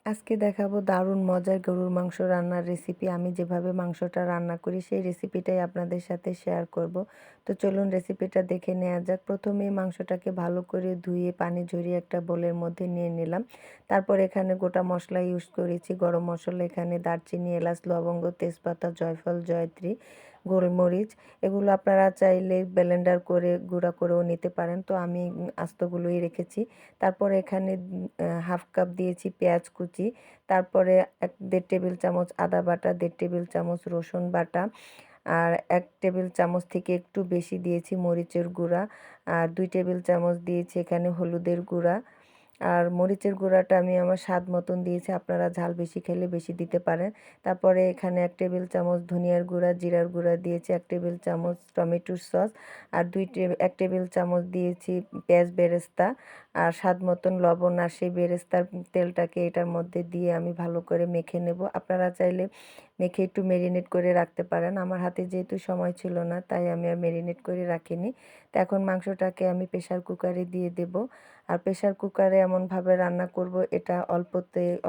আজকে দেখাবো দারুণ মজার গরুর মাংস রান্নার রেসিপি। আমি যেভাবে মাংসটা রান্না করি সেই রেসিপিটাই আপনাদের সাথে শেয়ার করব। তো চলুন রেসিপিটা দেখে নেওয়া যাক। প্রথমেই মাংসটাকে ভালো করে ধুয়ে পানি ঝরিয়ে একটা বোলের মধ্যে নিয়ে নিলাম। তারপর এখানে গোটা মশলা ইউজ করেছি। গরম মশলা, এখানে দারচিনি, এলাচ, লবঙ্গ, তেজপাতা, জয়ফল, জয়ত্রী, গোলমরিচ। এগুলো আপনারা চাইলে ব্লেন্ডার করে গুঁড়া করেও নিতে পারেন। তো আমি আস্তগুলোই রেখেছি। তারপরে এখানে হাফ কাপ দিয়েছি পেঁয়াজ কুচি। তারপরে 1-1.5 টেবিল চামচ আদা বাটা, 1.5 টেবিল চামচ রসুন বাটা, আর 1 টেবিল চামচ থেকে একটু বেশি দিয়েছি মরিচের গুঁড়া, আর 2 টেবিল চামচ দিয়েছি এখানে হলুদের গুঁড়া। আর মরিচের গুঁড়াটা আমি আমার স্বাদ মতন দিয়েছি, আপনারা ঝাল বেশি খেলে বেশি দিতে পারেন। তারপরে এখানে 1 টেবিল চামচ ধনিয়ার গুঁড়া, জিরার গুঁড়া দিয়েছি, 1 টেবিল চামচ টমেটোর সস, আর 1 টেবিল চামচ দিয়েছি পেঁয়াজ বেরেস্তা, আর স্বাদ মতন লবণ। আর সেই বেরেস্তার তেলটাকে এটার মধ্যে দিয়ে আমি ভালো করে মেখে নেব। আপনারা চাইলে মেখে একটু মেরিনেট করে রাখতে পারেন। আমার হাতে যেহেতু সময় ছিল না তাই আমি আর মেরিনেট করে রাখিনি। তো এখন মাংসটাকে আমি প্রেসার কুকারে দিয়ে দেব। আর প্রেসার কুকারে এমনভাবে রান্না করব এটা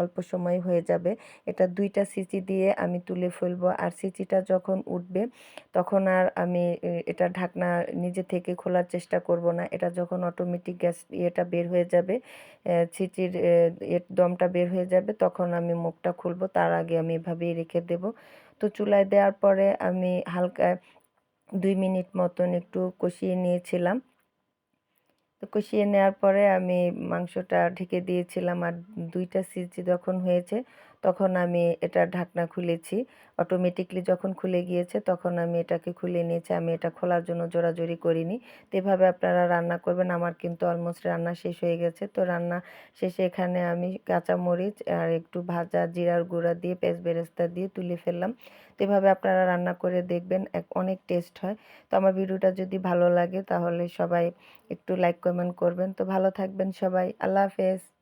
অল্প সময় হয়ে যাবে। এটা 2টা সিটি দিয়ে আমি তুলে ফেলবো। আর সিটিটা যখন উঠবে তখন আর আমি এটা ঢাকনা নিজে থেকে খোলার চেষ্টা করব না। এটা যখন অটোমেটিক গ্যাস ইয়েটা বের হয়ে যাবে, সিটির দমটা বের হয়ে যাবে, তখন আমি মুখটা খুলবো। তার আগে আমি এভাবেই রেখে দেব। তো চুলায় দেওয়ার পরে আমি হালকা 2 মিনিট মতন একটু কষিয়ে নিয়েছিলাম। তো কষিয়ে নেওয়ার পরে আমি মাংসটা ঢেকে দিয়েছিলাম। আর 2টা সিটি যখন হয়েছে তখন আমি এটার ঢাকনা খুলেছি। অটোমেটিকলি যখন খুলে গিয়েছে তখন আমি এটাকে খুলে নিয়েছি। আমি এটা খোলার জন্য জোরাজুরি করিনি। তো এভাবে আপনারা রান্না করবেন। আমার কিন্তু অলমোস্ট রান্না শেষ হয়ে গেছে। তো রান্না শেষে এখানে আমি কাঁচামরিচ আর একটু ভাজা জিরার গুঁড়া দিয়ে পেঁয়াজ বেরেস্তা দিয়ে তুলে ফেললাম। তো এভাবে আপনারা রান্না করে দেখবেন, অনেক টেস্ট হয়। তো আমার ভিডিওটা যদি ভালো লাগে তাহলে সবাই একটু লাইক কমেন্ট করবেন। তো ভালো থাকবেন সবাই। আল্লাহ হাফেজ।